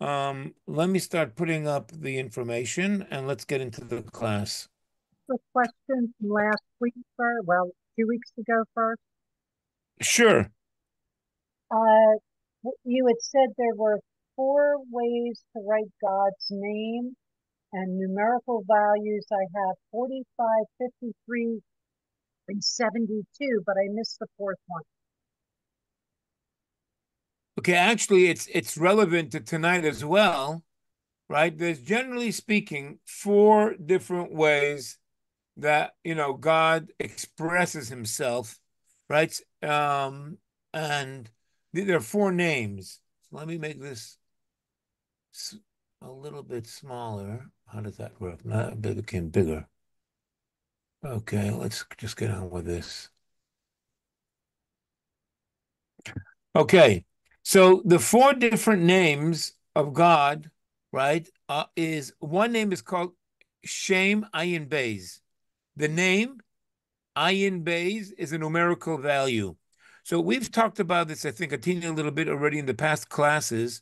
Let me start putting up the information and let's get into the class. The question from last week, first, well, 2 weeks ago first. Sure. Uh, you had said there were 4 ways to write God's name and numerical values. I have 45, 53, and 72, but I missed the fourth one. Okay, actually it's relevant to tonight as well, right? There's generally speaking four different ways that, God expresses himself, right? And there are four names. So let me make this a little bit smaller. How does that work? Not it became bigger. Okay, let's just get on with this. Okay, so the four different names of God, right, is one name is called Shem Ayin Beis. The name Ayin Beis is a numerical value. So we've talked about this, I think, a teeny little bit already in the past classes,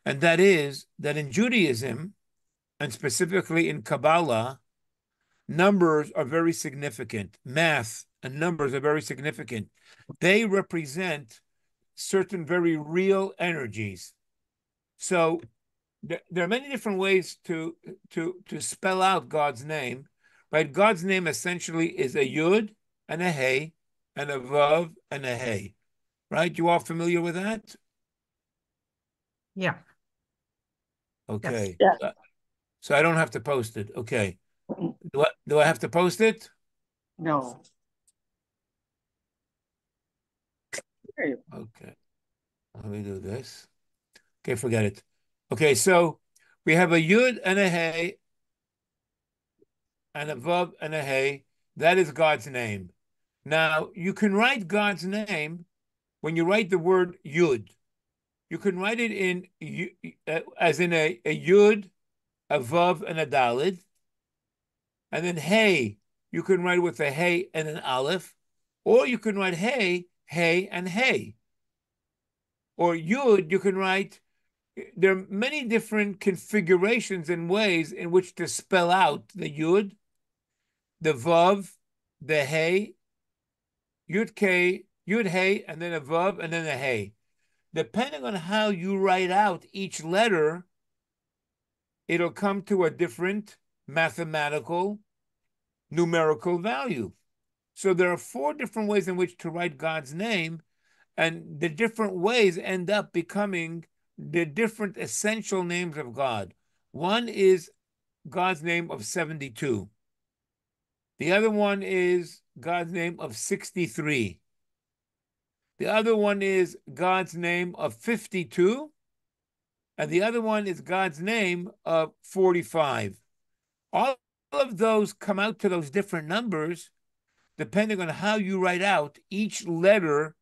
and that is that in Judaism, and specifically in Kabbalah, numbers are very significant. Math and numbers are very significant. They represent certain very real energies. So there are many different ways to spell out God's name, right? God's name essentially is a yud and a hey and a vav and a hey, right? You all familiar with that? Yeah. Yes. Okay. Yeah. So I don't have to post it. Okay. Do I have to post it? No. Okay. Let me do this. Okay, forget it. Okay, so we have a yud and a hey and a vav and a hey. That is God's name. Now, you can write God's name when you write the word yud. You can write it in as in a yud, a vav, and a dalid. And then hey, you can write with a hey and an aleph. Or you can write hey, hey, and hey. Or yud, you can write, there are many different configurations and ways in which to spell out the yud, the vav, the hey, yud k, yud hey, and then a vav, and then a hey. Depending on how you write out each letter, it'll come to a different mathematical, numerical value. So there are four different ways in which to write God's name, and the different ways end up becoming the different essential names of God. One is God's name of 72. The other one is God's name of 63. The other one is God's name of 52. And the other one is God's name of 45. All of those come out to those different numbers depending on how you write out each letter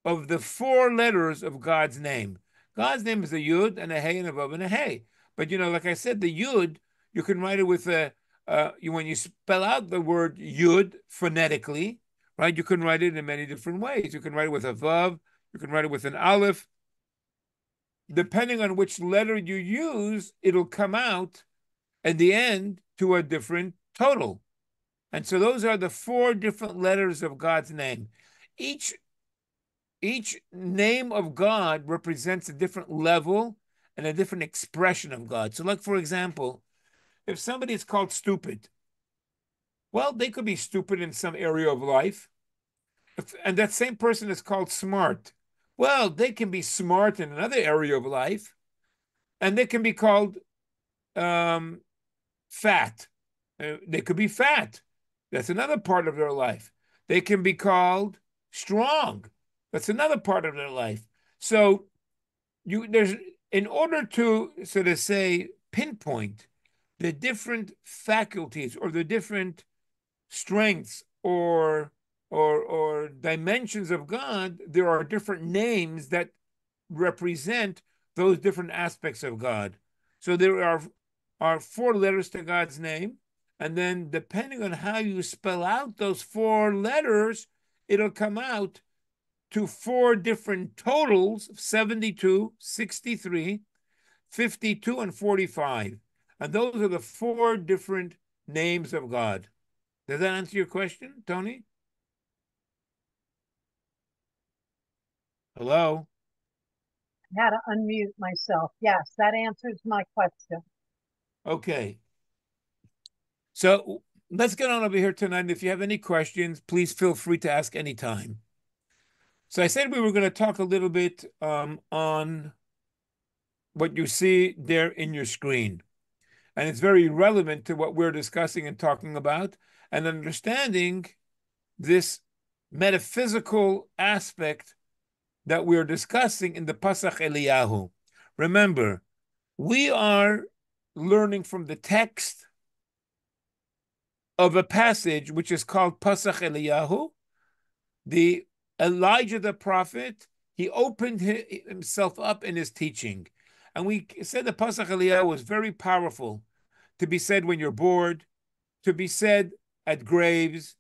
of the four letters of God's name. God's name is a yud and a hey and a vav and a hey. But like I said, the yud, you can write it with when you spell out the word yud phonetically, right? You can write it in many different ways. You can write it with a vav, you can write it with an aleph. Depending on which letter you use, it'll come out at the end to a different total. And so those are the four different letters of God's name. Each name of God represents a different level and a different expression of God. So, like, for example, if somebody is called stupid, well, they could be stupid in some area of life. And that same person is called smart. Well, they can be smart in another area of life. And they can be called fat. They could be fat. That's another part of their life. They can be called strong. That's another part of their life. So there's in order to, so to say, pinpoint the different faculties or the different strengths or dimensions of God, there are different names that represent those different aspects of God. So there are four letters to God's name. And then depending on how you spell out those four letters, it'll come out to four different totals: 72, 63, 52, and 45. And those are the four different names of God. Does that answer your question, Tony? Hello? I had to unmute myself. Yes, that answers my question. Okay. So let's get on over here tonight. If you have any questions, please feel free to ask anytime. So I said we were going to talk a little bit on what you see there in your screen. And it's very relevant to what we're discussing and talking about, and understanding this metaphysical aspect that we're discussing in the Patach Eliyahu. Remember, we are learning from the text of a passage which is called Patach Eliyahu. The Elijah the prophet, he opened himself up in his teaching. And we said the Patach Eliyahu was very powerful to be said when you're bored, to be said at graves,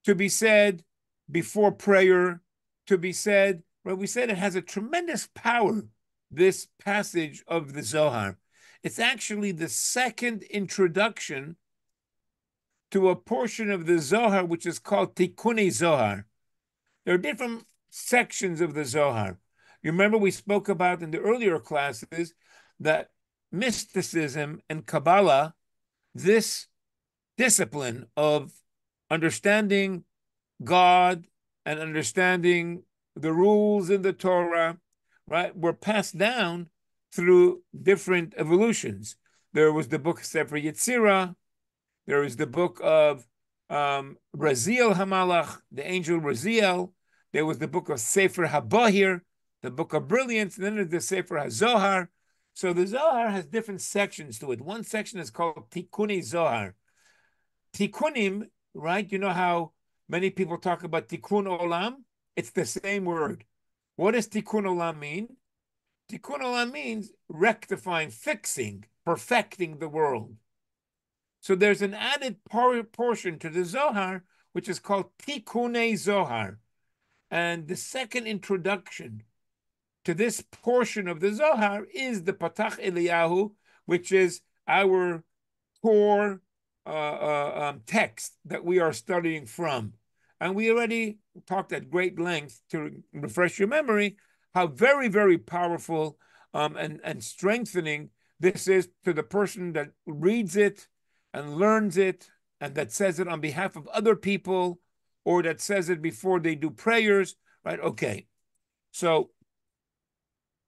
to be said before prayer, to be said, well, we said it has a tremendous power, this passage of the Zohar. It's actually the second introduction to a portion of the Zohar which is called Tikkuni Zohar. There are different sections of the Zohar. You remember we spoke about in the earlier classes that mysticism and Kabbalah, this discipline of understanding God and understanding the rules in the Torah, right, were passed down through different evolutions. There was the book Sefer Yetzirah. There is the book of Raziel Hamalach, the angel Raziel. There was the book of Sefer HaBahir, the book of brilliance, and then there's the Sefer HaZohar. So the Zohar has different sections to it. One section is called Tikkuni Zohar. Tikkunim, right? You know how many people talk about Tikkun Olam? It's the same word. What does Tikkun Olam mean? Tikkun Olam means rectifying, fixing, perfecting the world. So there's an added portion to the Zohar, which is called Tikkunei Zohar. And the second introduction to this portion of the Zohar is the Patach Eliyahu, which is our core text that we are studying from. And we already talked at great length, to refresh your memory, how very, very powerful and strengthening this is to the person that reads it and learns it and that says it on behalf of other people, or that says it before they do prayers, right? Okay. So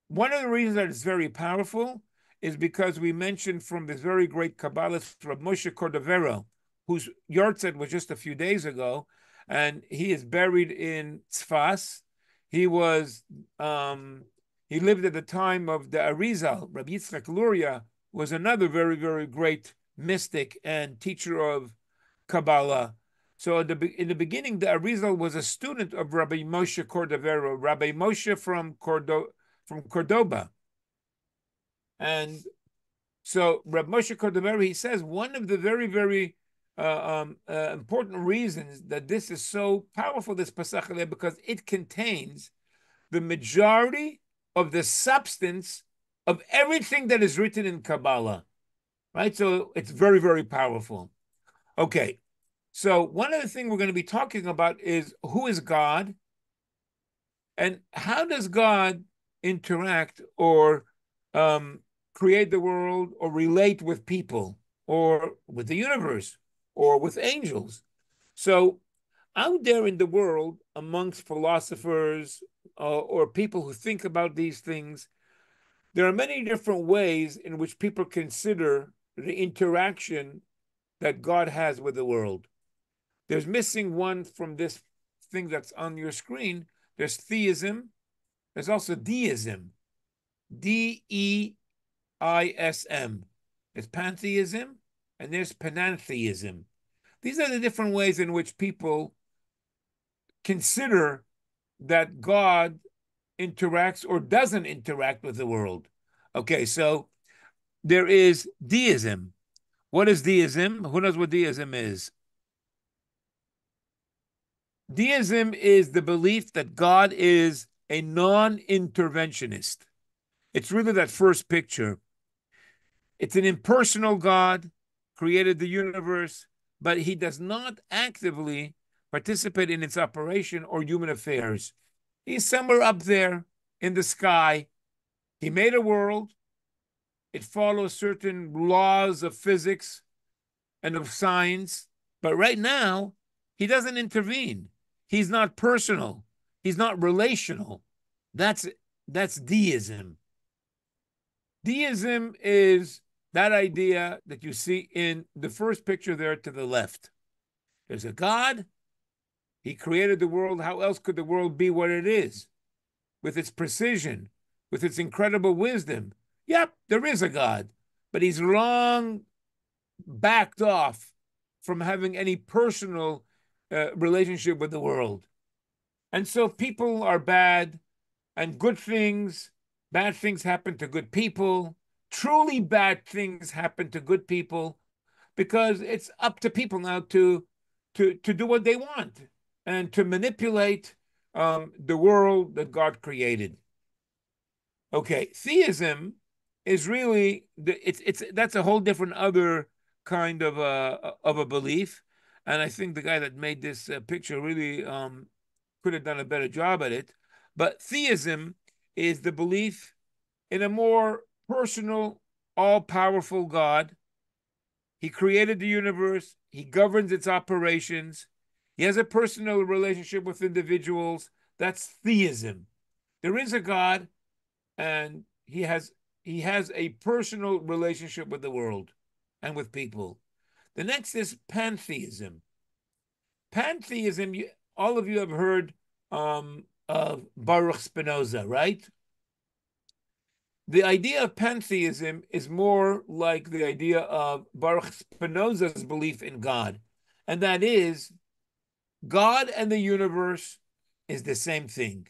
one of the reasons that it's very powerful is because we mentioned from this very great Kabbalist, Rabbi Moshe Cordovero, whose yahrzeit was just a few days ago, and he is buried in Tzfas. He was he lived at the time of the Arizal. Rabbi Yitzchak Luria was another very, very great mystic and teacher of Kabbalah. So in the beginning, the Arizal was a student of Rabbi Moshe Cordovero, Rabbi Moshe from Cordoba. And so Rabbi Moshe Cordovero, he says one of the very, very important reasons that this is so powerful, this Pasach Eleh, because it contains the majority of the substance of everything that is written in Kabbalah, right? So it's very, very powerful. Okay, so one of the things we're going to be talking about is who is God and how does God interact or create the world or relate with people or with the universe or with angels. So out there in the world, amongst philosophers or people who think about these things, there are many different ways in which people consider the interaction that God has with the world. There's missing one from this thing that's on your screen. There's theism. There's also deism. Deism. There's pantheism and there's panentheism. These are the different ways in which people consider that God interacts or doesn't interact with the world. Okay, so there is deism. What is deism? Who knows what deism is? Deism is the belief that God is a non-interventionist. It's really that first picture. It's an impersonal God, created the universe, but he does not actively participate in its operation or human affairs. He's somewhere up there in the sky. He made a world. It follows certain laws of physics and of science. But right now, he doesn't intervene. He's not personal. He's not relational. That's deism. Deism is that idea that you see in the first picture there to the left. There's a God. He created the world. How else could the world be what it is? With its precision, with its incredible wisdom. Yep, there is a God, but he's long backed off from having any personal relationship with the world. And so people are bad, and bad things happen to good people. Truly bad things happen to good people because it's up to people now to do what they want and to manipulate the world that God created. Okay, theism is really it's that's a whole different other kind of a belief, and I think the guy that made this picture really could have done a better job at it. But theism is the belief in a more personal, all-powerful God. He created the universe. He governs its operations. He has a personal relationship with individuals. That's theism. There is a God, and he has a personal relationship with the world and with people. The next is pantheism. Pantheism, all of you have heard of Baruch Spinoza, right? The idea of pantheism is more like the idea of Baruch Spinoza's belief in God, and that is God and the universe is the same thing.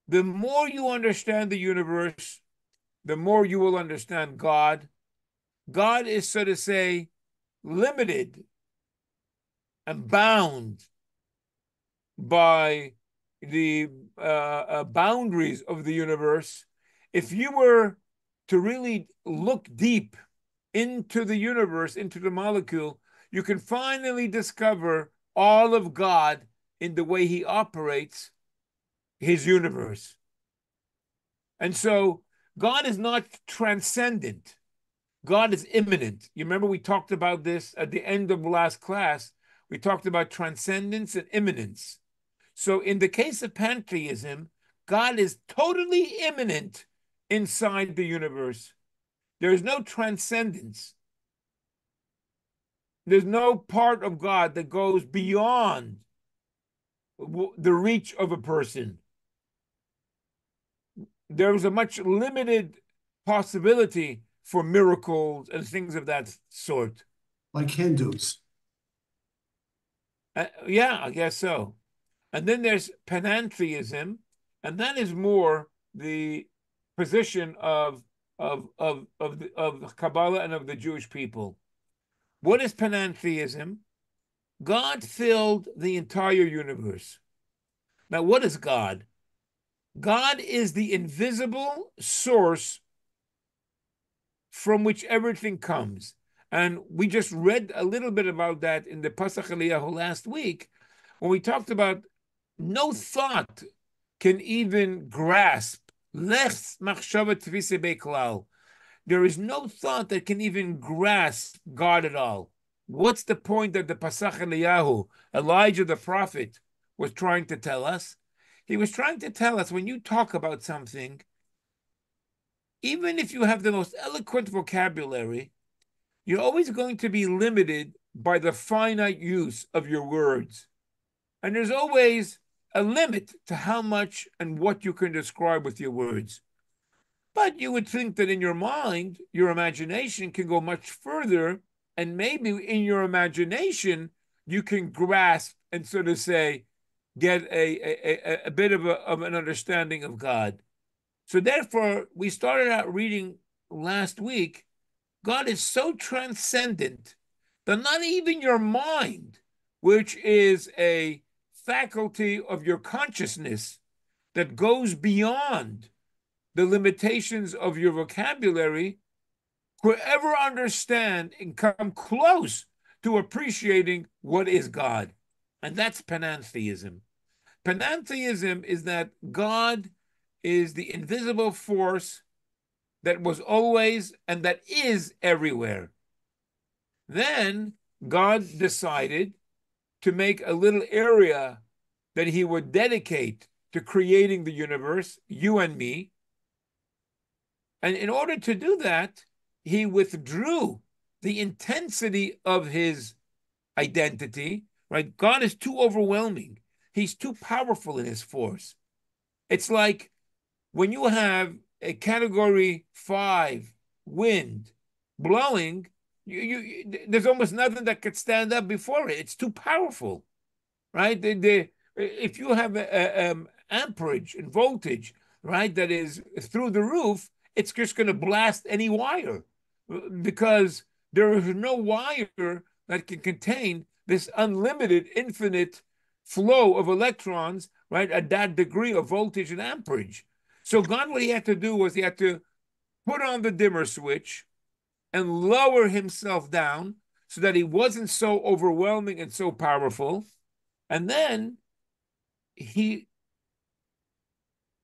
The more you understand the universe, the more you will understand God. God is, so to say, limited and bound by the boundaries of the universe. If you were to really look deep into the universe, into the molecule, you can finally discover all of God in the way he operates his universe. And so God is not transcendent. God is immanent. You remember we talked about this at the end of last class. We talked about transcendence and immanence. So in the case of pantheism, God is totally immanent inside the universe. There is no transcendence. There's no part of God that goes beyond the reach of a person. There is a much limited possibility for miracles and things of that sort. Like Hindus. Yeah, I guess so. And then there's panentheism, and that is more the position of Kabbalah and of the Jewish people. What is panentheism? God filled the entire universe. Now, what is God? God is the invisible source from which everything comes. And we just read a little bit about that in the Patach Eliyahu last week, when we talked about no thought can even grasp. There is no thought that can even grasp God at all. What's the point that the Patach Eliyahu, Elijah the prophet, was trying to tell us? He was trying to tell us when you talk about something, even if you have the most eloquent vocabulary, you're always going to be limited by the finite use of your words. And there's always a limit to how much and what you can describe with your words. But you would think that in your mind, your imagination can go much further, and maybe in your imagination, you can grasp and sort of say, get a bit of an understanding of God. So therefore, we started out reading last week, God is so transcendent that not even your mind, which is a faculty of your consciousness that goes beyond the limitations of your vocabulary, could ever understand and come close to appreciating what is God. And that's panentheism. Panentheism is that God is the invisible force that was always and that is everywhere. Then God decided to make a little area that he would dedicate to creating the universe, you and me. And in order to do that, he withdrew the intensity of his identity, right? God is too overwhelming. He's too powerful in his force. It's like when you have a category 5 wind blowing, there's almost nothing that could stand up before it. It's too powerful, right? If you have amperage and voltage, right, that is through the roof, it's just going to blast any wire because there is no wire that can contain this unlimited, infinite flow of electrons, right, at that degree of voltage and amperage. So God, what he had to do was he had to put on the dimmer switch and lower himself down so that he wasn't so overwhelming and so powerful. And then he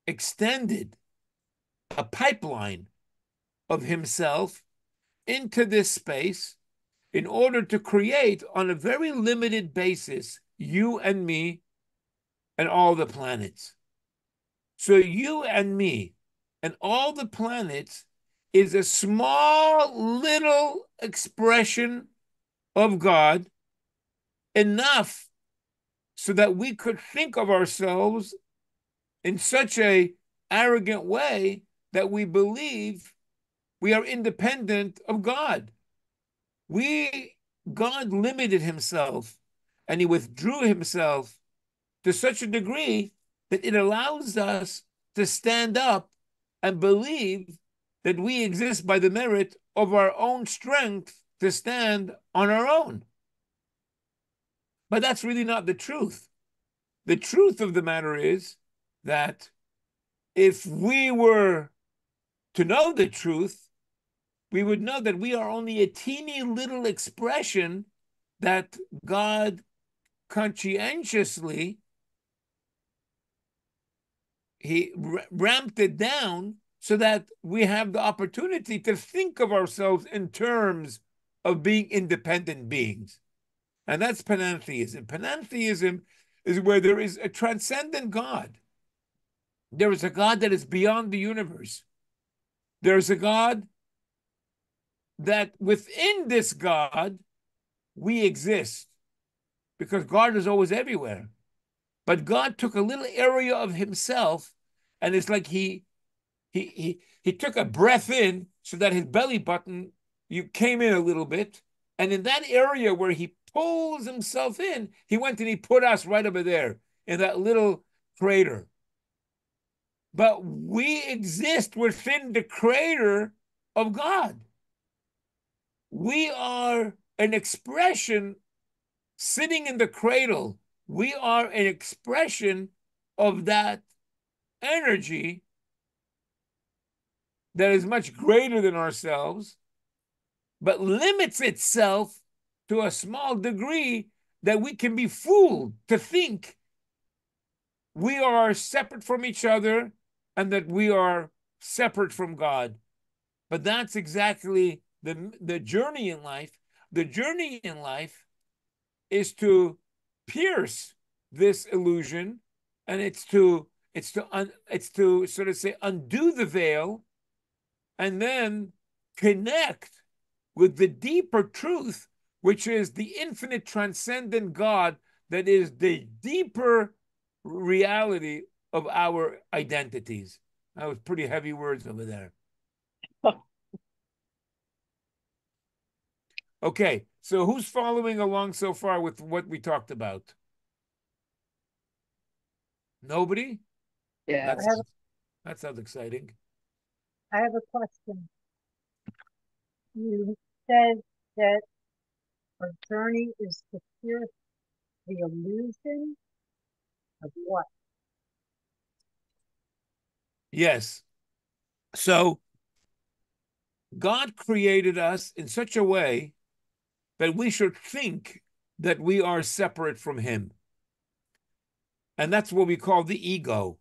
extended a pipeline of himself into this space in order to create, on a very limited basis, you and me and all the planets. So you and me and all the planets is a small little expression of God, enough so that we could think of ourselves in such a arrogant way that we believe we are independent of God. God limited himself and he withdrew himself to such a degree that it allows us to stand up and believe that we exist by the merit of our own strength to stand on our own. But that's really not the truth. The truth of the matter is that if we were to know the truth, we would know that we are only a teeny little expression that God conscientiously he ramped it down so that we have the opportunity to think of ourselves in terms of being independent beings. And that's panentheism. Panentheism is where there is a transcendent God. There is a God that is beyond the universe. There is a God that within this God, we exist because God is always everywhere. But God took a little area of himself, and it's like he took a breath in so that his belly button you came in a little bit, and in that area where he pulls himself in, he went and he put us right over there in that little crater. But we exist within the crater of God. We are an expression sitting in the cradle. We are an expression of that energy that is much greater than ourselves, but limits itself to a small degree that we can be fooled to think we are separate from each other and that we are separate from God. But that's exactly the journey in life. The journey in life is to pierce this illusion, and it's to sort of say undo the veil and then connect with the deeper truth, which is the infinite transcendent God that is the deeper reality of our identities. That was pretty heavy words over there. Okay, so who's following along so far with what we talked about? Nobody? Yeah. That sounds exciting. I have a question. You said that our journey is to pierce the illusion of what? Yes. So God created us in such a way that we should think that we are separate from him. And that's what we call the ego.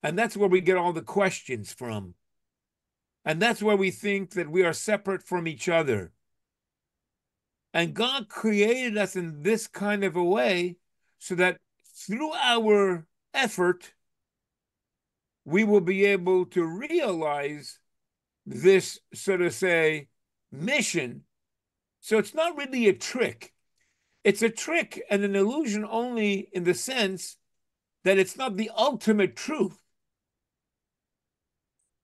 And that's where we get all the questions from. And that's where we think that we are separate from each other. And God created us in this kind of a way so that through our effort, we will be able to realize this, so to say, mission. So it's not really a trick. It's a trick and an illusion only in the sense that it's not the ultimate truth.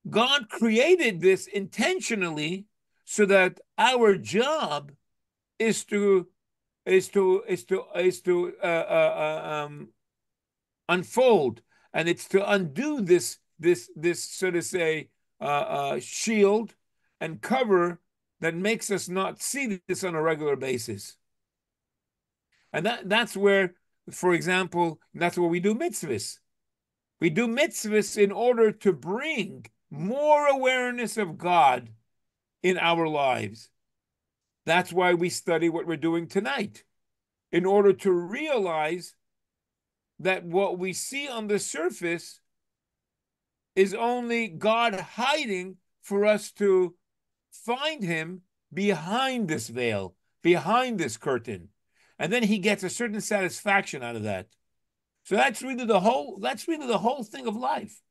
God created this intentionally so that our job is to unfold, and it's to undo this so to say shield and cover that makes us not see this on a regular basis. And that's where, for example, that's where we do mitzvahs. We do mitzvahs in order to bring more awareness of God in our lives. That's why we study what we're doing tonight, in order to realize that what we see on the surface is only God hiding for us to find him behind this veil, behind this curtain. And then he gets a certain satisfaction out of that. So that's really the whole thing of life.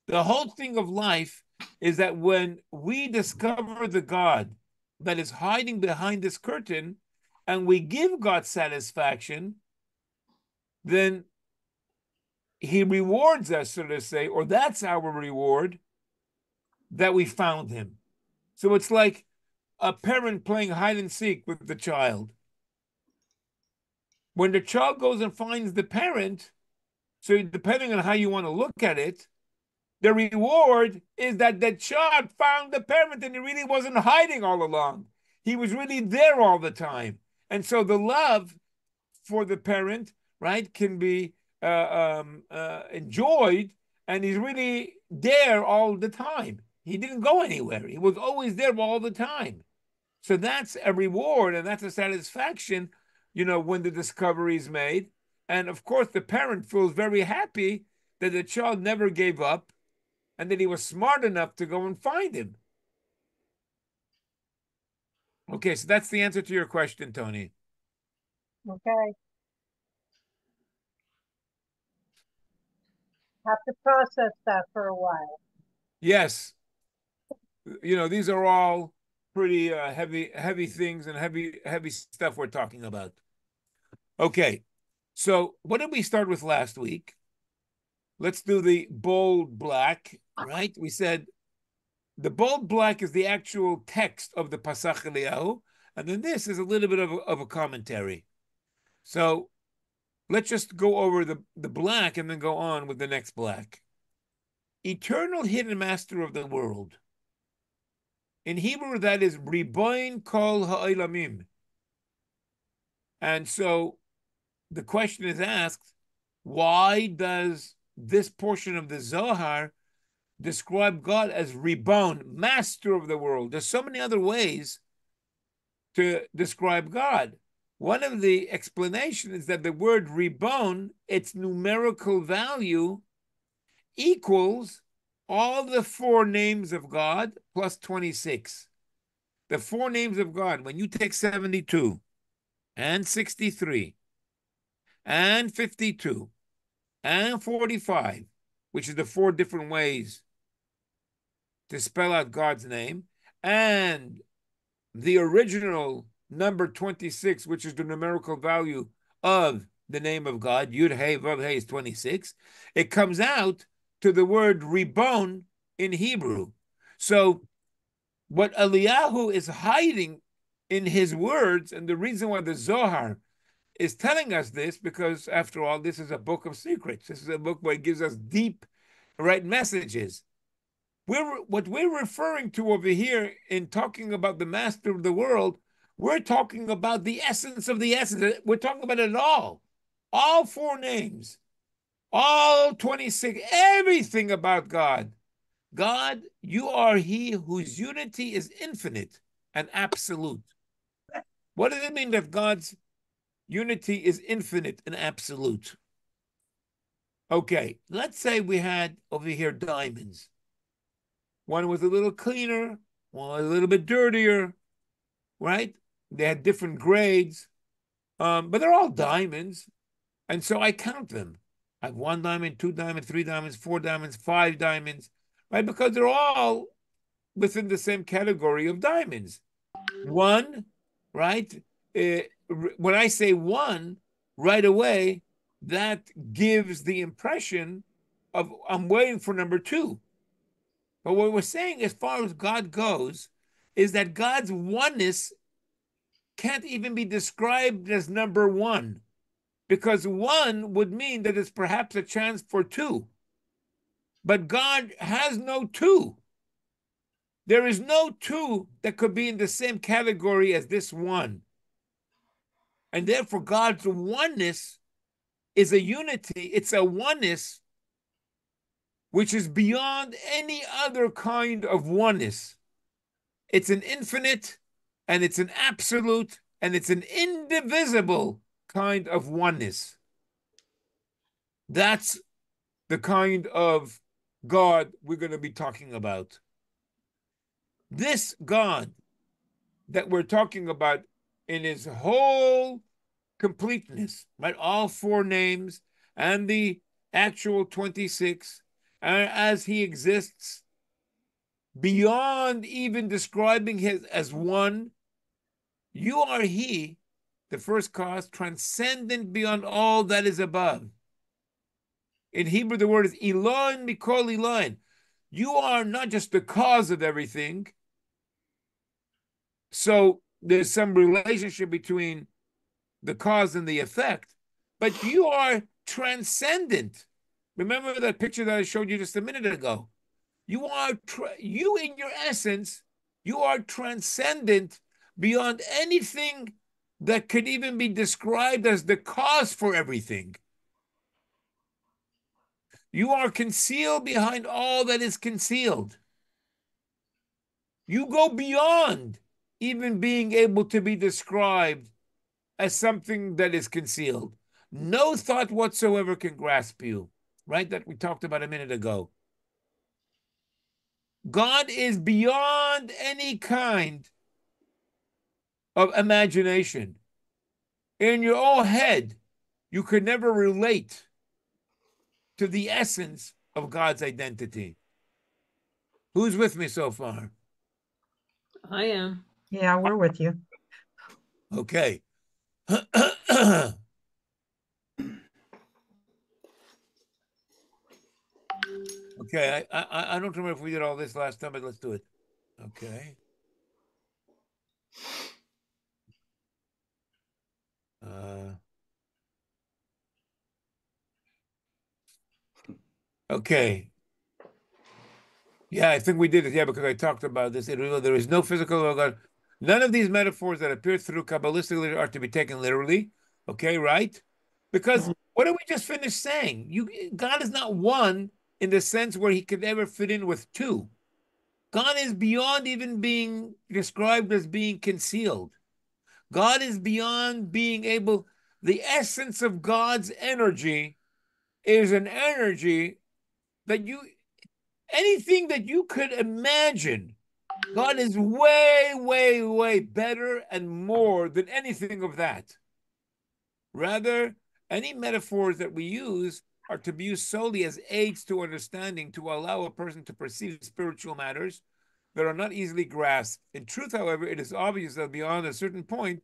The whole thing of life is that when we discover the God that is hiding behind this curtain and we give God satisfaction, then he rewards us, so to say, or that's our reward, that we found him. So it's like a parent playing hide and seek with the child. When the child goes and finds the parent, so depending on how you want to look at it, the reward is that the child found the parent and he really wasn't hiding all along. He was really there all the time. And so the love for the parent, right, can be enjoyed, and he's really there all the time. He didn't go anywhere. He was always there all the time. So that's a reward and that's a satisfaction, when the discovery is made. And of course, the parent feels very happy that the child never gave up and that he was smart enough to go and find him. Okay, so that's the answer to your question, Tony. Okay. Have to process that for a while. Yes. These are all pretty heavy things and heavy stuff we're talking about. Okay. So what did we start with last week? Let's do the bold black, right? We said the bold black is the actual text of the Patach Eliyahu, and then this is a little bit of a commentary. So let's just go over the black and then go on with the next black. Eternal hidden master of the world. In Hebrew, that is Riboin Kol Ha'olamim. And so the question is asked, why does this portion of the Zohar describe God as Ribon, master of the world? There's so many other ways to describe God. One of the explanations is that the word Ribon, its numerical value equals all the four names of God plus 26. The four names of God, when you take 72 and 63 and 52 and 45, which is the four different ways to spell out God's name, and the original number 26, which is the numerical value of the name of God, Yud Hey Vav Hey is 26, it comes out to the word Ribon in Hebrew. So what Eliyahu is hiding in his words, and the reason why the Zohar is telling us this, because after all, this is a book of secrets. This is a book where it gives us deep, right messages. What we're referring to over here in talking about the master of the world, we're talking about the essence of the essence. We're talking about it all four names, all 26, everything about God. God, you are he whose unity is infinite and absolute. What does it mean that God's unity is infinite and absolute? Okay, let's say we had over here diamonds. One was a little cleaner, one was a little bit dirtier, right? They had different grades, but they're all diamonds. And so I count them. I have 1 diamond, 2 diamonds, 3 diamonds, 4 diamonds, 5 diamonds, right? Because they're all within the same category of diamonds. One, right? When I say one, right away, that gives the impression of I'm waiting for number two. But what we're saying as far as God goes is that God's oneness can't even be described as number one, because one would mean that it's perhaps a chance for two. But God has no two. There is no two that could be in the same category as this one. And therefore, God's oneness is a unity. It's a oneness which is beyond any other kind of oneness. It's an infinite, and it's an absolute, and it's an indivisible kind of oneness. That's the kind of God we're going to be talking about. This God that we're talking about in his whole completeness, right? All four names and the actual 26, as he exists beyond even describing his as one. You are he, the first cause, transcendent beyond all that is above. In Hebrew, the word is Elon Mikol Elon. You are not just the cause of everything. So there's some relationship between the cause and the effect, but you are transcendent. Remember that picture that I showed you just a minute ago? You are, you in your essence, you are transcendent beyond anything that could even be described as the cause for everything. You are concealed behind all that is concealed. You go beyond even being able to be described as something that is concealed. No thought whatsoever can grasp you, right? That we talked about a minute ago. God is beyond any kind of imagination. In your own head, you could never relate to the essence of God's identity. Who's with me so far? I am. Yeah, we're with you. Okay. Okay, I don't remember if we did all this last time, but let's do it. Okay. Okay. Yeah, I think we did it. Yeah, because I talked about this. There is no physical God. None of these metaphors that appear through Kabbalistic literature are to be taken literally. Okay, right? Because what did we just finish saying? God is not one in the sense where he could ever fit in with two. God is beyond even being described as being concealed. God is beyond being able, the essence of God's energy is an energy that anything that you could imagine, God is way, way, way better and more than anything of that. Rather, any metaphors that we use are to be used solely as aids to understanding, to allow a person to perceive spiritual matters that are not easily grasped. In truth, however, it is obvious that beyond a certain point,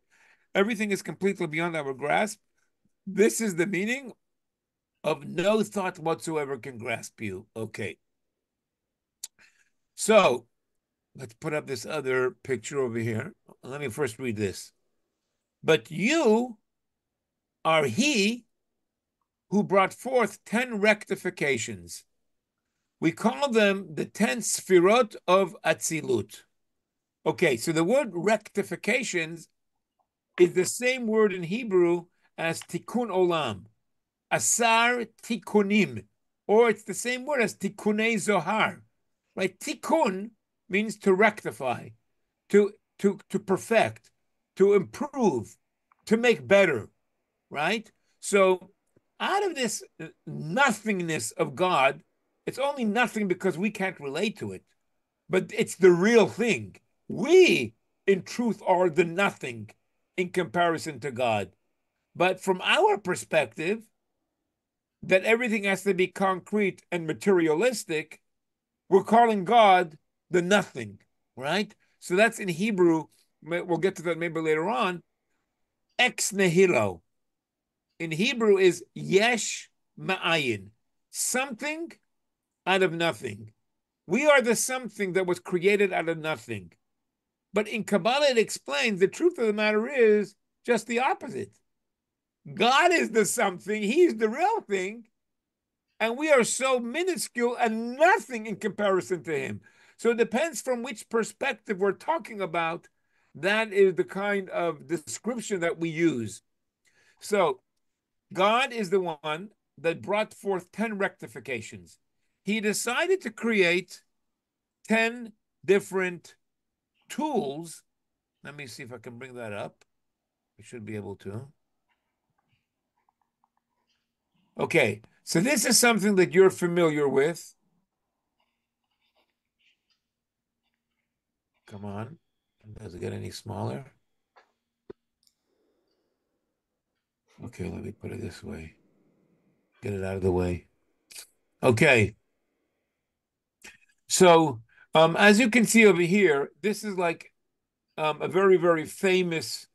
everything is completely beyond our grasp. This is the meaning of no thought whatsoever can grasp you. Okay. So let's put up this other picture over here. Let me first read this. But you are he who brought forth 10 rectifications. We call them the 10 sfirot of Atzilut. Okay, so the word rectifications is the same word in Hebrew as tikkun olam, asar tikkunim, or it's the same word as tikkunei zohar. right? Tikkun means to rectify, to perfect, to improve, to make better, right? So out of this nothingness of God, it's only nothing because we can't relate to it, but it's the real thing. We, in truth, are the nothing in comparison to God. But from our perspective, that everything has to be concrete and materialistic, we're calling God the nothing, right? So that's in Hebrew. We'll get to that maybe later on. Ex nihilo. In Hebrew is yesh ma'ayin. Something out of nothing. We are the something that was created out of nothing. But in Kabbalah, it explains the truth of the matter is just the opposite. God is the something, He's the real thing, and we are so minuscule and nothing in comparison to Him. So it depends from which perspective we're talking about. That is the kind of description that we use. So God is the one that brought forth 10 rectifications. He decided to create 10 different tools. Let me see if I can bring that up. I should be able to. Okay, so this is something that you're familiar with. Come on. Does it get any smaller? Okay, let me put it this way. Get it out of the way. Okay. So, as you can see over here, this is like a very, very famous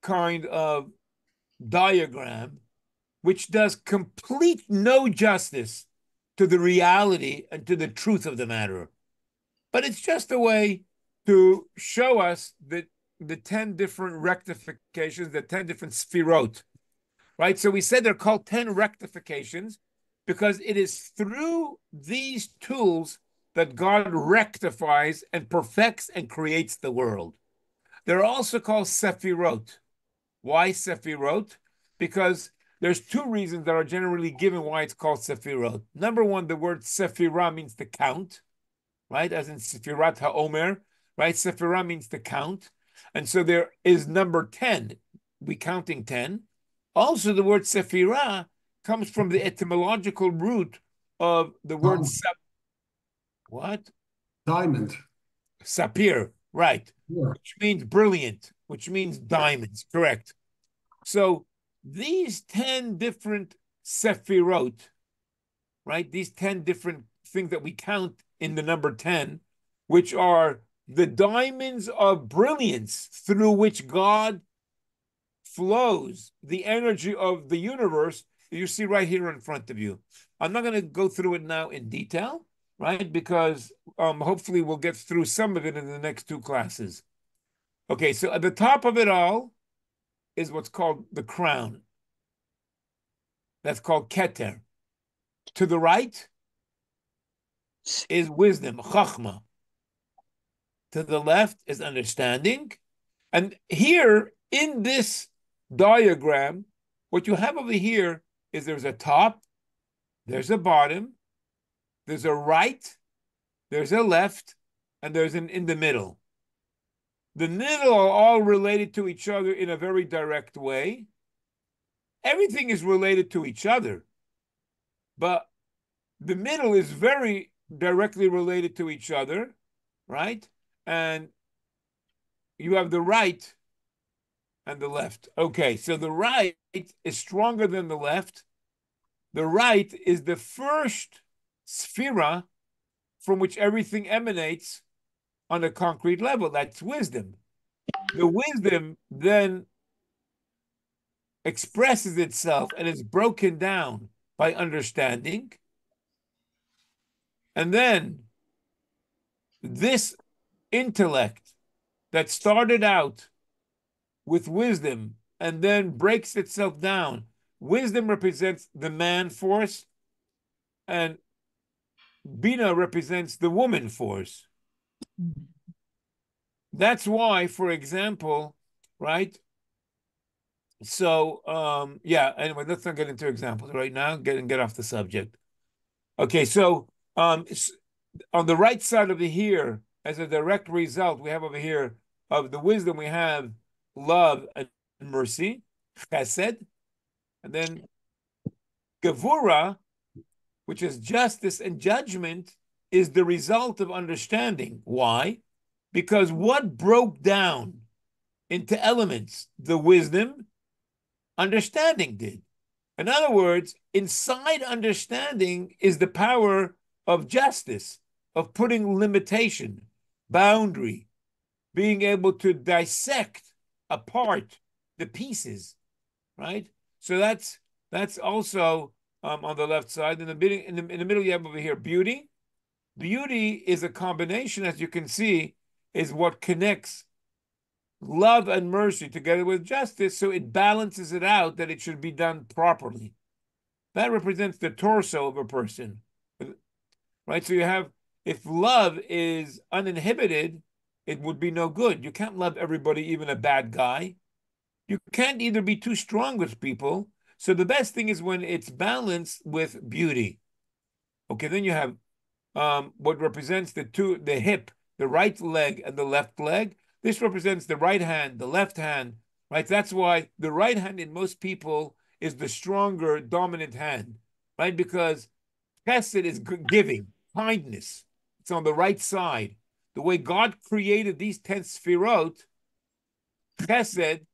kind of diagram, which does complete no justice to the reality and to the truth of the matter. But it's just a way to show us that the 10 different rectifications, the 10 different sfirot, right? So we said they're called 10 rectifications because it is through these tools that God rectifies and perfects and creates the world. They're also called sefirot. Why sefirot? Because there's two reasons that are generally given why it's called sefirot. Number one, the word sephirah means to count, right? As in Sefirat HaOmer, right? Sephirah means to count. And so there is number 10. We counting 10. Also, the word Sephirah comes from the etymological root of the word what? Diamond. Sapir, right. Yeah. Which means brilliant, which means diamonds, correct. So these 10 different Sephirot, right? These 10 different things that we count in the number 10, which are the diamonds of brilliance through which God flows the energy of the universe, you see right here in front of you. I'm not going to go through it now in detail, right? Because hopefully we'll get through some of it in the next two classes. Okay, so at the top of it all is what's called the crown. That's called Keter. To the right is wisdom, Chachma. To the left is understanding. And here in this diagram, what you have over here is there's a top, there's a bottom, there's a right, there's a left, and there's an in the middle. The middle are all related to each other in a very direct way. Everything is related to each other, but the middle is very directly related to each other, right? And you have the right and the left. Okay, so the right is stronger than the left. The right is the first sphera from which everything emanates on a concrete level. That's wisdom. The wisdom then expresses itself and is broken down by understanding. And then this intellect that started out with wisdom and then breaks itself down. Wisdom represents the man force, and Bina represents the woman force. That's why, for example, right? So, yeah, anyway, let's not get into examples right now. Get off the subject. Okay, so on the right side of the here, as a direct result, we have over here of the wisdom, we have love and mercy, chesed, and then gevura, which is justice and judgment, is the result of understanding. Why? Because what broke down into elements? The wisdom, understanding did. In other words, inside understanding is the power of justice, of putting limitation, boundary, being able to dissect apart the pieces, right? So that's also on the left side. In the middle, you have over here beauty. Beauty is a combination, as you can see, is what connects love and mercy together with justice, so it balances it out that it should be done properly. That represents the torso of a person, right? So you have, if love is uninhibited, it would be no good. You can't love everybody, even a bad guy. You can't either be too strong with people. So the best thing is when it's balanced with beauty. Okay, then you have what represents the hip, the right leg and the left leg. This represents the right hand, the left hand, right? That's why the right hand in most people is the stronger, dominant hand, right? Because chesed is giving, kindness. It's on the right side. The way God created these 10 sfirot, chesed,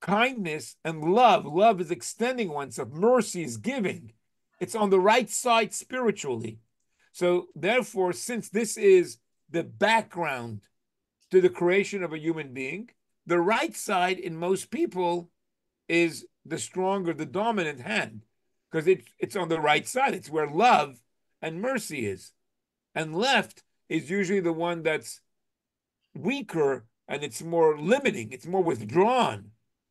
kindness, and love. Love is extending oneself. Mercy is giving. It's on the right side spiritually. So therefore, since this is the background to the creation of a human being, the right side in most people is the stronger, the dominant hand, because it's on the right side. It's where love and mercy is. And left is usually the one that's weaker and it's more limiting, it's more withdrawn,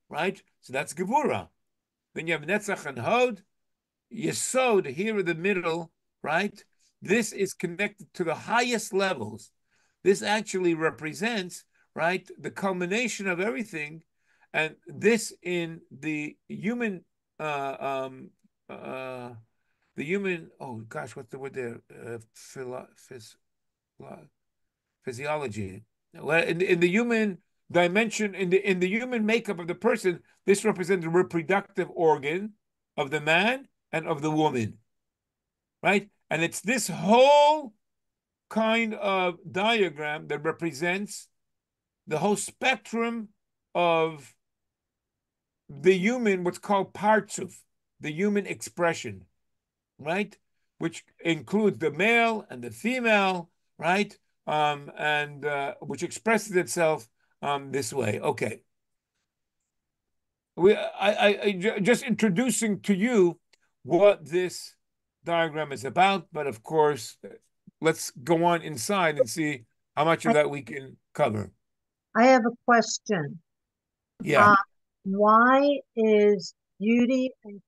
right? So that's Gevura. Then you have Netzach and Hod, Yesod here in the middle, right? This is connected to the highest levels. This actually represents, right, the culmination of everything. And this in the human, oh gosh, what's the word there? Physiology. Well, in the human dimension, in the human makeup of the person, this represents the reproductive organ of the man and of the woman, right? And it's this whole kind of diagram that represents the whole spectrum of the human, what's called partsuf, the human expression, right? Which includes the male and the female, right? And which expresses itself this way. Okay. I just introducing to you what this diagram is about, but of course, let's go on inside and see how much of that we can cover. I have a question. Yeah. Why is beauty and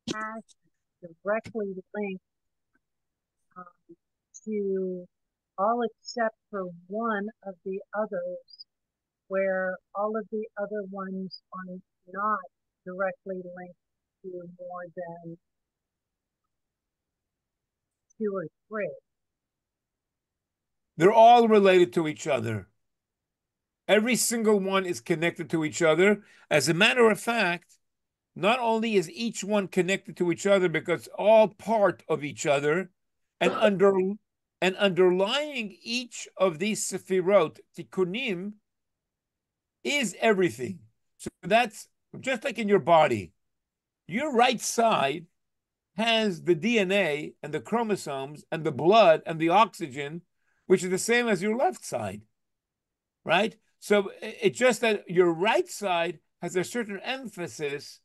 compassion directly linked to all except for one of the others, where all of the other ones are not directly linked to more than two or three? They're all related to each other. Every single one is connected to each other. As a matter of fact, not only is each one connected to each other because all part of each other, and underlying each of these sefirot, tikkunim, is everything. So that's just like in your body. Your right side has the DNA and the chromosomes and the blood and the oxygen, which is the same as your left side, right? So it's just that your right side has a certain emphasis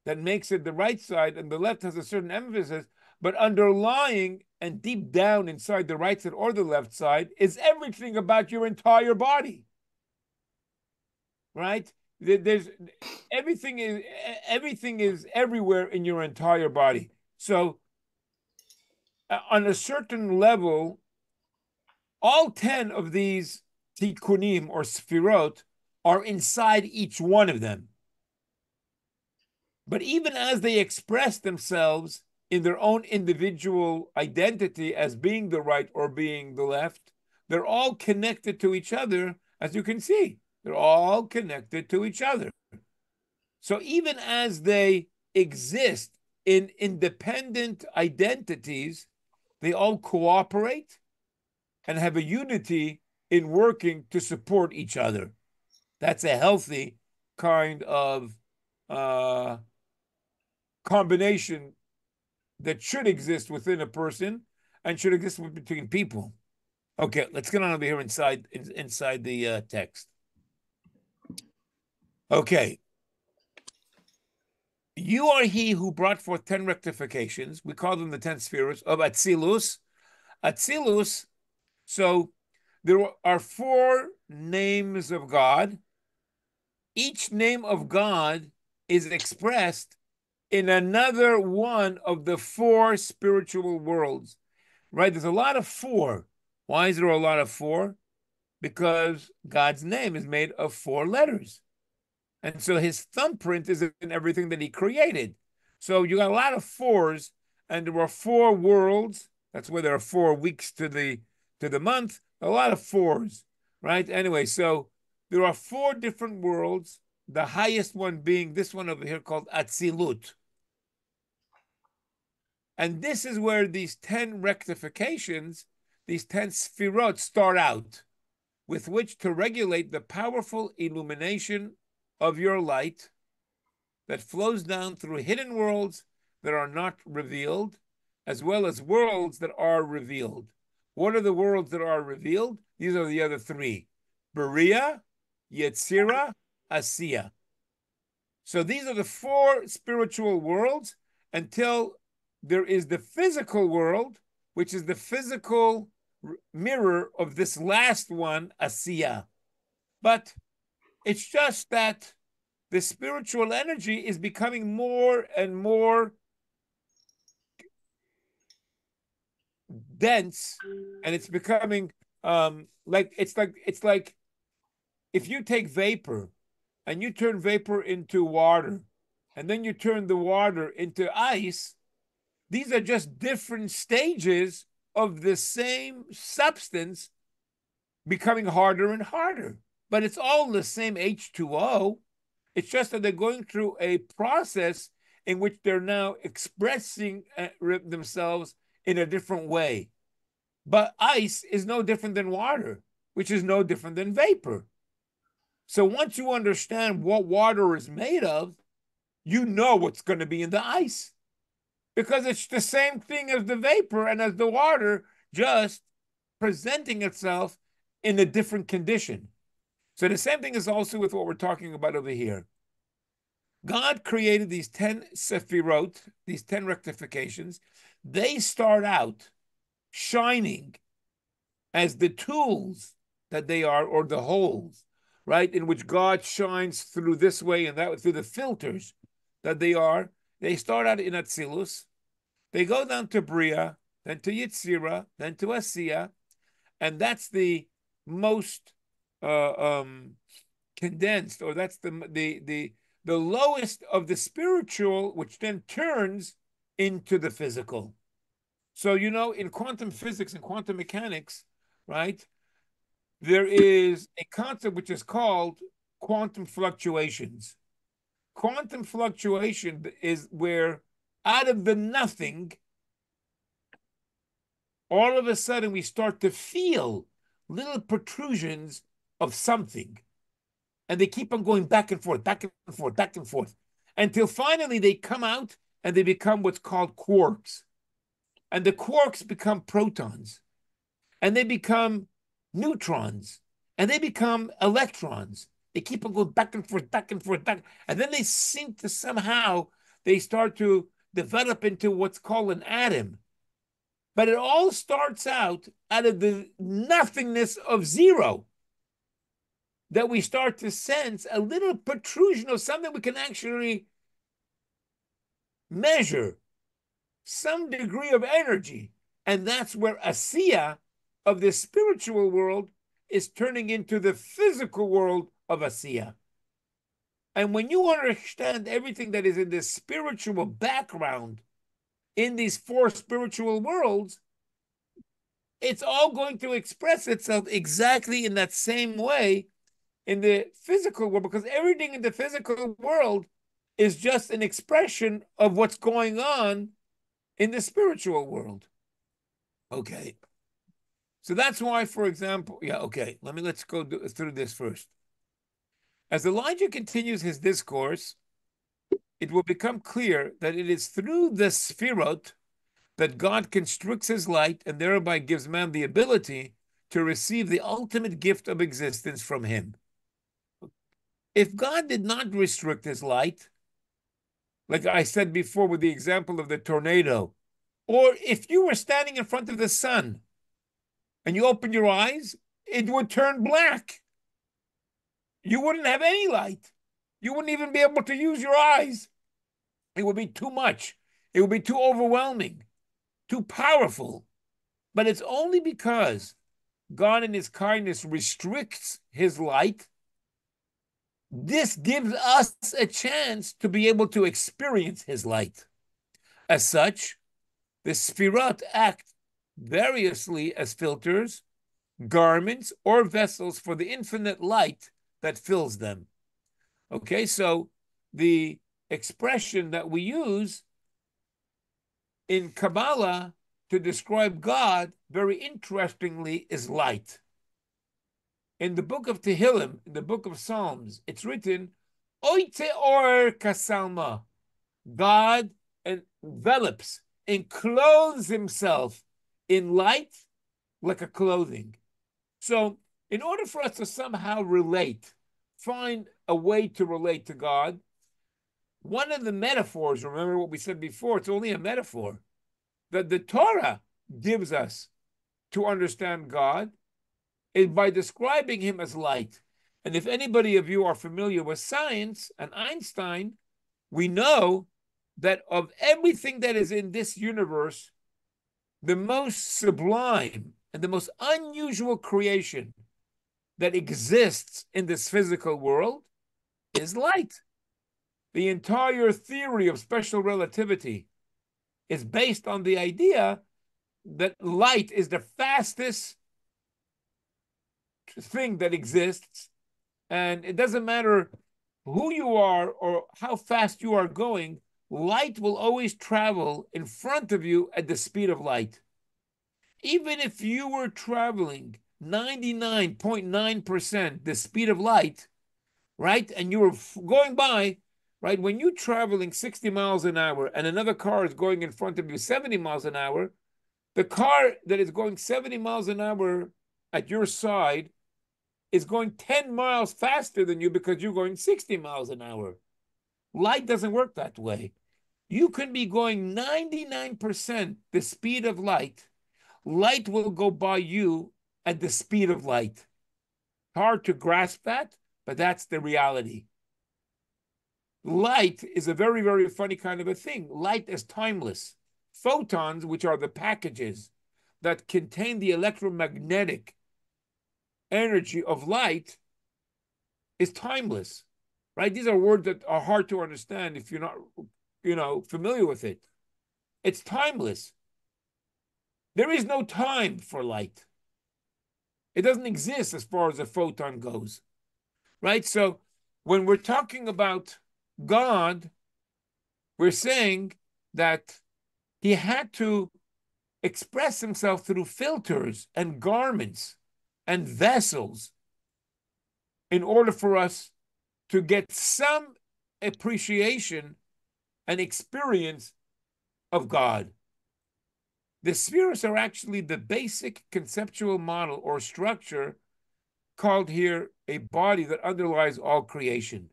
that makes it the right side, and the left has a certain emphasis, but underlying and deep down inside the right side or the left side is everything about your entire body, right? There's everything is everywhere in your entire body. So on a certain level, all 10 of these tikkunim or sfirot are inside each one of them. But even as they express themselves in their own individual identity as being the right or being the left. They're all connected to each other, as you can see. They're all connected to each other. So even as they exist in independent identities, they all cooperate and have a unity in working to support each other. That's a healthy kind of combination that should exist within a person and should exist between people. Okay, let's get on over here inside the text. Okay. You are he who brought forth 10 rectifications. We call them the 10 spheres of Atzilus. Atzilus, so there are 4 names of God. Each name of God is expressed in another one of the 4 spiritual worlds, right? There's a lot of 4. Why is there a lot of 4? Because God's name is made of 4 letters. And so his thumbprint is in everything that he created. So you got a lot of 4s, and there are 4 worlds. That's where there are 4 weeks to the month. A lot of 4s, right? Anyway, so there are 4 different worlds, the highest one being this one over here called Atzilut. And this is where these 10 rectifications, these 10 sfirot start out, with which to regulate the powerful illumination of your light that flows down through hidden worlds that are not revealed, as well as worlds that are revealed. What are the worlds that are revealed? These are the other 3. Beria, Yetzira, Asiya. So these are the 4 spiritual worlds until there is the physical world, which is the physical mirror of this last one, Asiya. But it's just that the spiritual energy is becoming more and more dense, and it's becoming like if you take vapor and you turn vapor into water, and then you turn the water into ice, these are just different stages of the same substance becoming harder and harder. But it's all the same H2O. It's just that they're going through a process in which they're now expressing themselves in a different way. But ice is no different than water, which is no different than vapor. So once you understand what water is made of, you know what's going to be in the ice, because it's the same thing as the vapor and as the water, just presenting itself in a different condition. So the same thing is also with what we're talking about over here. God created these 10 sefirot, these 10 rectifications. They start out shining as the tools that they are, or the holes, right, in which God shines through this way and that way, through the filters that they are. They start out in Atzilus. They go down to Bria, then to Yetzira, then to Asiya, and that's the most condensed, or that's the lowest of the spiritual, which then turns into the physical. So, you know, in quantum physics and quantum mechanics, right, there is a concept which is called quantum fluctuations. Quantum fluctuation is where out of the nothing, all of a sudden we start to feel little protrusions of something. And they keep on going back and forth, back and forth, back and forth, until finally they come out and they become what's called quarks. And the quarks become protons, and they become neutrons, and they become electrons. They keep on going back and forth, back and forth, back. And then they seem to somehow, they start to develop into what's called an atom. But it all starts out of the nothingness of zero, that we start to sense a little protrusion of something we can actually measure, some degree of energy. And that's where Asiya of the spiritual world is turning into the physical world of Asiya. And when you understand everything that is in the spiritual background in these four spiritual worlds, it's all going to express itself exactly in that same way in the physical world, because everything in the physical world is just an expression of what's going on in the spiritual world. Okay. So that's why, for example, let's go through this first. As Elijah continues his discourse, it will become clear that it is through the Sfirot that God constricts his light and thereby gives man the ability to receive the ultimate gift of existence from him. If God did not restrict his light, like I said before with the example of the tornado, or if you were standing in front of the sun and you open your eyes, it would turn black. You wouldn't have any light. You wouldn't even be able to use your eyes. It would be too much. It would be too overwhelming, too powerful. But it's only because God in his kindness restricts his light. This gives us a chance to be able to experience his light. As such, the Sfirot act variously as filters, garments, or vessels for the infinite light that fills them. Okay, so the expression that we use in Kabbalah to describe God, very interestingly, is light. In the book of Tehillim, in the book of Psalms, it's written, Oite or kasalma. God envelops, encloses himself in light like a clothing. So in order for us to somehow find a way to relate to God, one of the metaphors, remember what we said before, it's only a metaphor, that the Torah gives us to understand God is by describing him as light. And if anybody of you are familiar with science and Einstein, we know that of everything that is in this universe, the most sublime and the most unusual creation that exists in this physical world is light. The entire theory of special relativity is based on the idea that light is the fastest thing that exists, and it doesn't matter who you are or how fast you are going, light will always travel in front of you at the speed of light. Even if you were traveling 99.9% the speed of light, right, and you were going by, right, when you're traveling 60 miles an hour and another car is going in front of you 70 miles an hour, the car that is going 70 miles an hour at your side is going 10 miles faster than you because you're going 60 miles an hour. Light doesn't work that way. You can be going 99% the speed of light. Light will go by you at the speed of light. Hard to grasp that, but that's the reality. Light is a very, very funny kind of a thing. Light is timeless. Photons, which are the packages that contain the electromagnetic energy of light, is timeless, right? These are words that are hard to understand if you're not, familiar with it. It's timeless. There is no time for light. It doesn't exist as far as a photon goes, right? So when we're talking about God, we're saying that he had to express himself through filters and garments and vessels in order for us to get some appreciation and experience of God. The spheres are actually the basic conceptual model or structure called here a body that underlies all creation.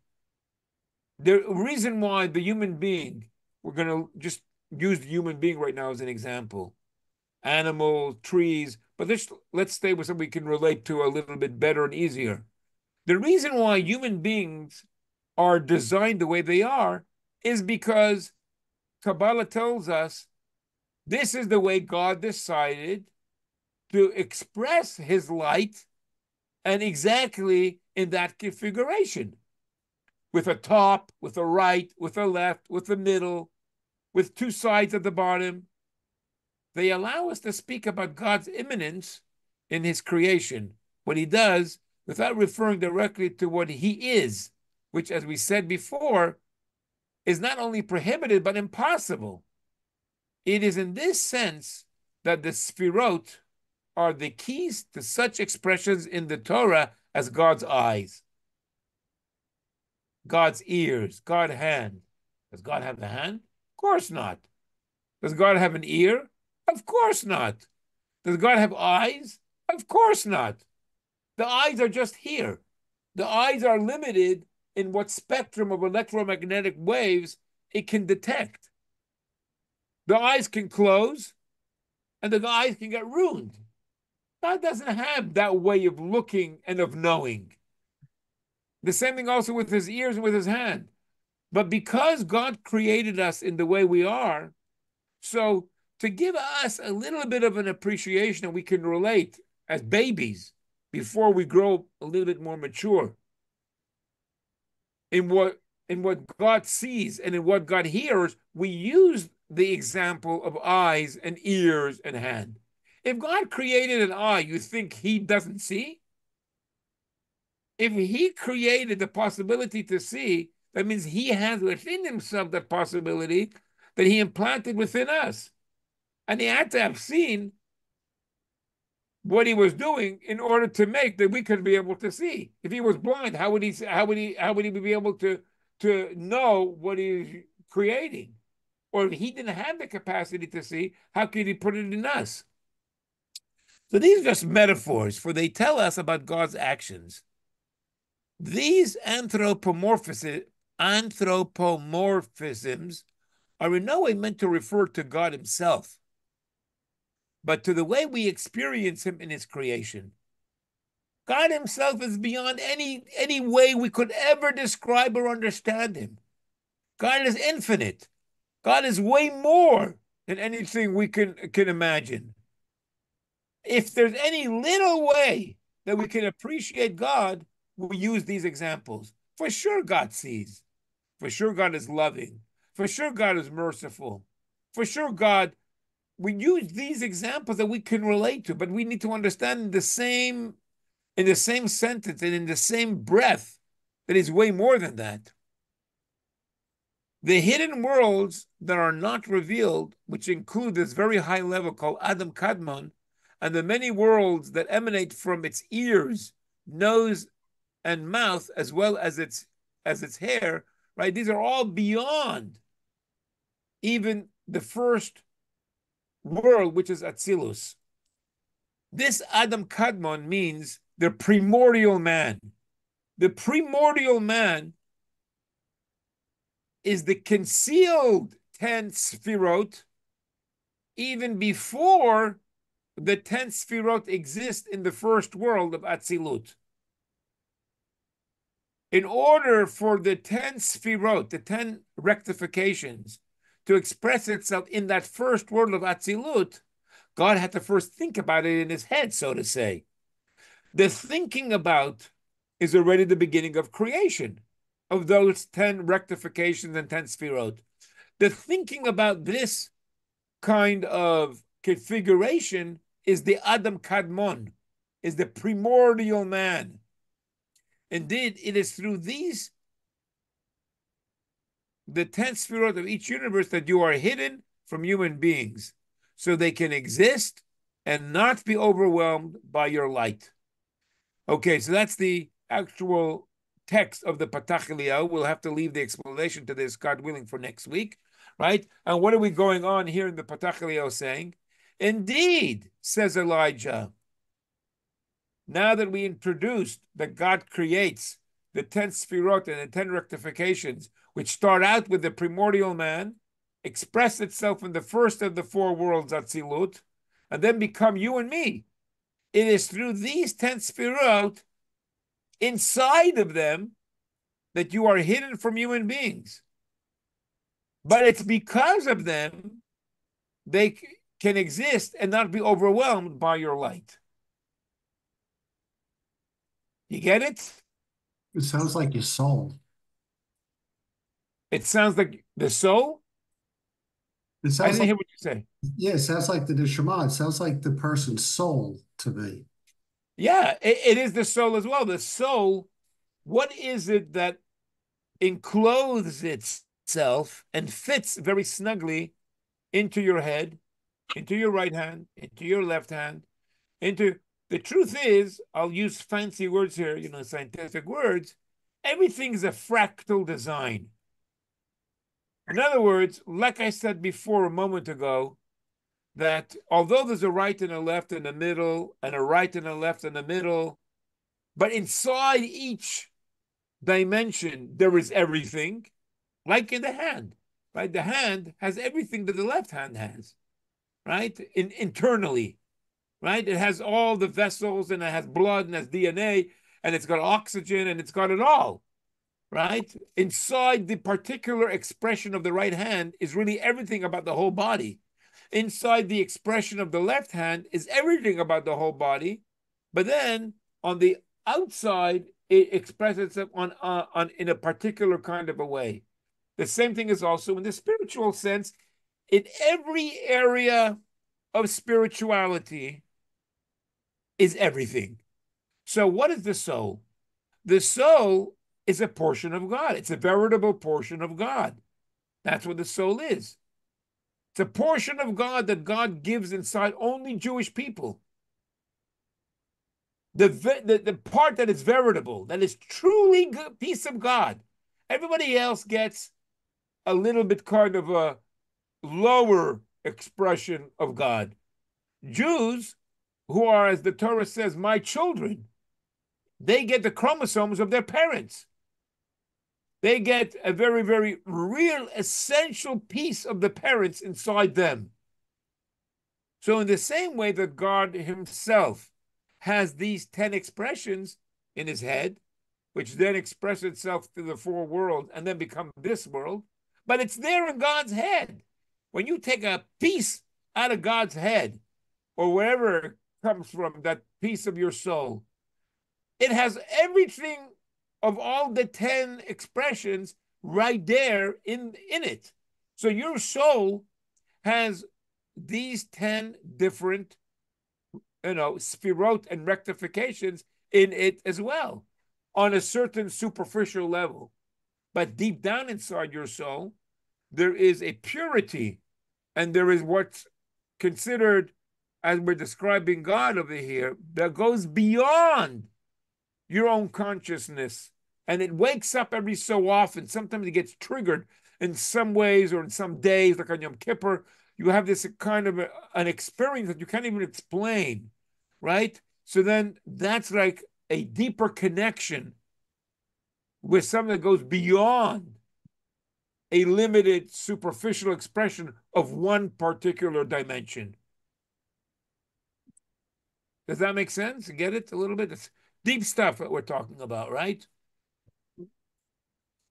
The reason why the human being, we're going to just use the human being right now as an example, animals, trees, but let's stay with something we can relate to a little bit better and easier. The reason why human beings are designed the way they are is because Kabbalah tells us this is the way God decided to express his light, and exactly in that configuration, with a top, with a right, with a left, with a middle, with two sides at the bottom. They allow us to speak about God's immanence in his creation, what he does, without referring directly to what he is, which, as we said before, is not only prohibited, but impossible. It is in this sense that the Sfirot are the keys to such expressions in the Torah as God's eyes, God's ears, God's hand. Does God have a hand? Of course not. Does God have an ear? Of course not. Does God have eyes? Of course not. The eyes are just here. The eyes are limited in what spectrum of electromagnetic waves it can detect. The eyes can close and the eyes can get ruined. God doesn't have that way of looking and of knowing. The same thing also with his ears and with his hand. But because God created us in the way we are, so to give us a little bit of an appreciation that we can relate as babies before we grow a little bit more mature in what God sees and in what God hears, we use the example of eyes and ears and hand. If God created an eye, you think he doesn't see? If he created the possibility to see, that means he has within himself that possibility that he implanted within us. And he had to have seen what he was doing in order to make that we could be able to see. If he was blind, how would he be able to know what he's creating? Or if he didn't have the capacity to see, how could he put it in us? So these are just metaphors, for they tell us about God's actions. These anthropomorphisms are in no way meant to refer to God himself, but to the way we experience him in his creation. God himself is beyond any way we could ever describe or understand him. God is infinite. God is way more than anything we can imagine. If there's any little way that we can appreciate God, we use these examples. For sure, God sees. For sure, God is loving. For sure, God is merciful. For sure, we use these examples that we can relate to, but we need to understand in the same sentence and in the same breath that is way more than that. The hidden worlds that are not revealed, which include this very high level called Adam Kadmon, and the many worlds that emanate from its ears, nose, and mouth, as well as its hair, right? These are all beyond even the first world, which is Atzilus. This Adam Kadmon means the primordial man. The primordial man is the concealed 10 Sfirot even before the 10 Sfirot exist in the first world of Atzilut. In order for the 10 Sfirot, the 10 rectifications, to express itself in that first world of Atzilut, God had to first think about it in his head, so to say. The thinking about is already the beginning of creation, of those 10 rectifications and 10 Sfirot. The thinking about this kind of configuration is the Adam Kadmon, is the primordial man. Indeed, it is through these, the 10 Sfirot of each universe, that you are hidden from human beings, so they can exist and not be overwhelmed by your light. Okay, so that's the actual text of the Patach Eliyahu. We'll have to leave the explanation to this, God willing, for next week, right? And what are we going on here in the Patach Eliyahu saying? Indeed, says Elijah, now that we introduced that God creates the 10 Sfirot and the 10 rectifications, which start out with the primordial man, express itself in the first of the four worlds, Atzilut, and then become you and me. It is through these 10 Sfirot, inside of them, that you are hidden from human beings. But it's because of them they can exist and not be overwhelmed by your light. You get it? It sounds like your soul. It sounds like the soul? It I sounds didn't like, hear what you say. yeah, it sounds like the neshama. It sounds like the person's soul to me. Yeah, it is the soul as well. The soul, what is it that encloses itself and fits very snugly into your head, into your right hand, into your left hand, into the truth is, I'll use fancy words here, scientific words. Everything is a fractal design. In other words, like I said before a moment ago, that although there's a right and a left in the middle, and a right and a left in the middle, but inside each dimension, there is everything, like in the hand, right? The hand has everything that the left hand has, right? Internally, right? It has all the vessels and it has blood and has DNA and it's got oxygen and it's got it all, right? Inside the particular expression of the right hand is really everything about the whole body. Inside the expression of the left hand is everything about the whole body. But then on the outside, it expresses itself on in a particular kind of a way. The same thing is also in the spiritual sense. In every area of spirituality is everything. So what is the soul? The soul is a portion of God. It's a veritable portion of God. That's what the soul is. It's a portion of God that God gives inside only Jewish people. The part that is veritable, that is truly good piece of God. Everybody else gets a little bit kind of a lower expression of God. Jews, who are, as the Torah says, my children, they get the chromosomes of their parents. They get a very, very real, essential piece of the parents inside them. So in the same way that God himself has these 10 expressions in his head, which then express itself to the four worlds and then become this world, but it's there in God's head. When you take a piece out of God's head, or wherever it comes from, that piece of your soul, it has everything of all the 10 expressions right there in it. So your soul has these 10 different, sphirot and rectifications in it as well, on a certain superficial level. But deep down inside your soul, there is a purity, and there is what's considered, as we're describing God over here, that goes beyond your own consciousness. And it wakes up every so often. Sometimes it gets triggered in some ways or in some days, like on Yom Kippur. You have this kind of an experience that you can't even explain, right? So then that's like a deeper connection with something that goes beyond a limited superficial expression of one particular dimension. Does that make sense? Get it a little bit? It's deep stuff that we're talking about, right?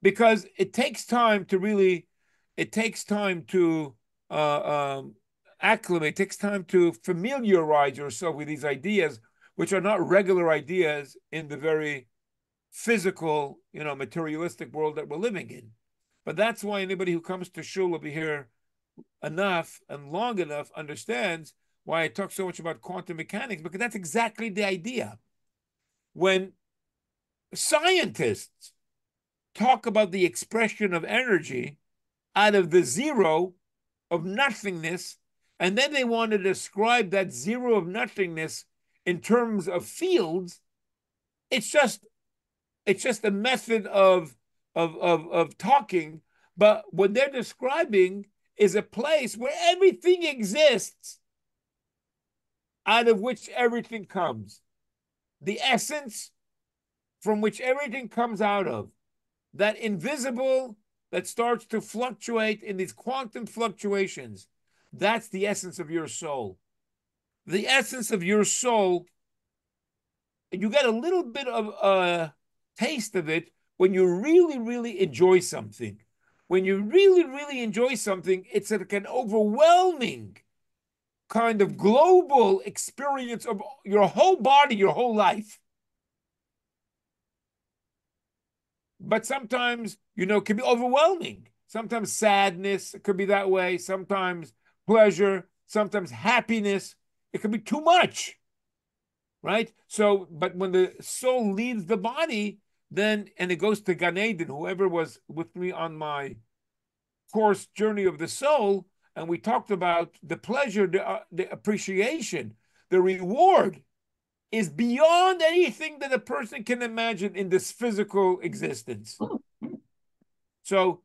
Because it takes time to really, it takes time to acclimate, it takes time to familiarize yourself with these ideas, which are not regular ideas in the very physical, materialistic world that we're living in. But that's why anybody who comes to shul over here enough and long enough understands why I talk so much about quantum mechanics, because that's exactly the idea. When scientists talk about the expression of energy out of the zero of nothingness, and then they want to describe that zero of nothingness in terms of fields, it's just a method of talking. But what they're describing is a place where everything exists, out of which everything comes. The essence from which everything comes out of. That invisible that starts to fluctuate in these quantum fluctuations. That's the essence of your soul. The essence of your soul, you get a little bit of a taste of it when you really, really enjoy something. When you really, really enjoy something, it's like an overwhelming kind of global experience of your whole body, your whole life. But sometimes, it can be overwhelming. sometimes sadness, it could be that way, sometimes pleasure, sometimes happiness. It could be too much, right? So, but when the soul leaves the body, then, and it goes to Gan Eden, whoever was with me on my course journey of the soul, and we talked about the pleasure, the appreciation, the reward is beyond anything that a person can imagine in this physical existence. So,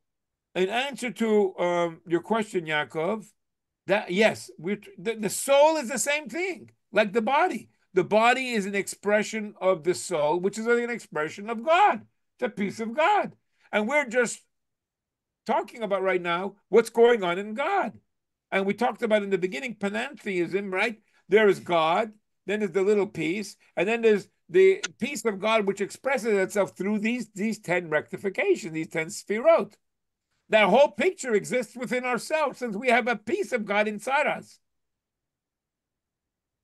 in answer to your question, Yaakov, that yes, the soul is the same thing, like the body. The body is an expression of the soul, which is an expression of God. It's a piece of God. And we're just talking about right now what's going on in God. And we talked about in the beginning panentheism, right? There is God, then there's the little piece, and then there's the piece of God which expresses itself through these 10 rectifications, these 10 sphirot. That whole picture exists within ourselves since we have a piece of God inside us.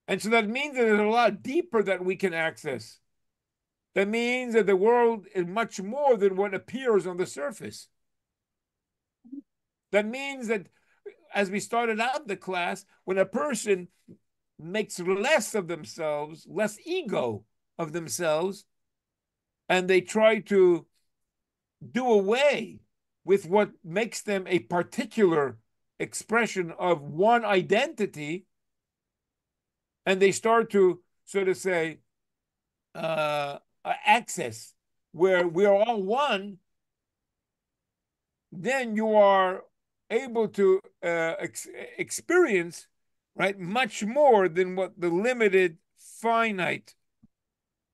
And so that means that there's a lot deeper that we can access. That means that the world is much more than what appears on the surface. That means that, as we started out the class, when a person makes less of themselves, less ego of themselves, and they try to do away with what makes them a particular expression of one identity, and they start to sort of say access where we are all one, then you are able to experience, right, much more than what the limited, finite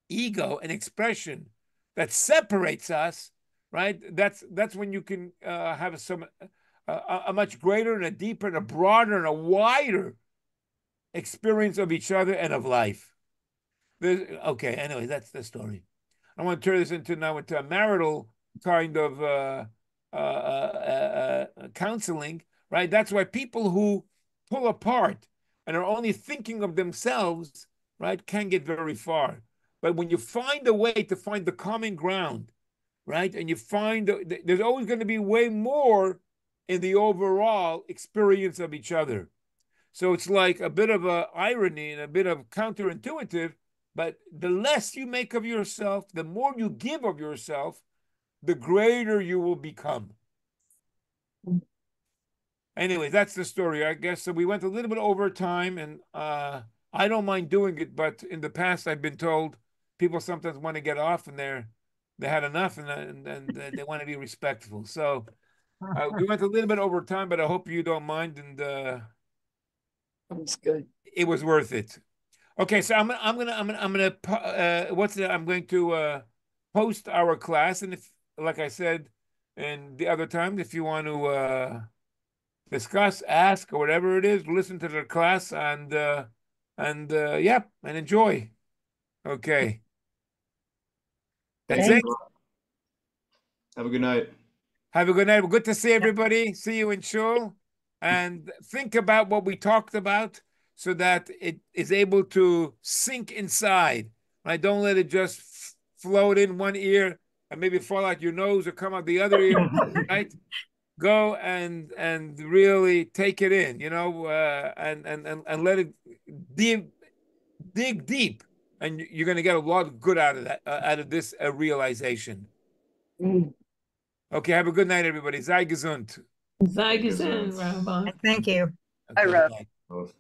ego and expression that separates us, right? That's when you can have a much greater and a deeper and a broader and a wider experience of each other and of life. Okay, anyway, that's the story. I want to turn this into a marital kind of counseling, right? That's why people who pull apart and are only thinking of themselves, right, can't get very far. But when you find a way to find the common ground, right, and you find there's always going to be way more in the overall experience of each other. So it's like a bit of a irony and a bit of counterintuitive, but the less you make of yourself, the more you give of yourself, the greater you will become. Anyway, that's the story, I guess. So we went a little bit over time, and I don't mind doing it, but in the past I've been told people sometimes want to get off and they had enough and they want to be respectful. So we went a little bit over time, but I hope you don't mind, and That's good. it was worth it. Okay, so I'm going to post our class, and if, like I said, and the other time, if you want to discuss, ask, or whatever it is, listen to the class and yeah, and enjoy. Okay, that's Thank it. Have a good night. Have a good night. Well, good to see everybody. See you in shul, and think about what we talked about so that it is able to sink inside. Right? Don't let it just float in one ear and maybe fall out your nose or come out the other ear. Right? Go and really take it in, and let it dig deep, and you're going to get a lot of good out of that, out of this realization. Okay, have a good night, everybody. Sei gesund. Sei gesund, Rabbi. Thank you. Okay, Hi, Rob. bye. Both.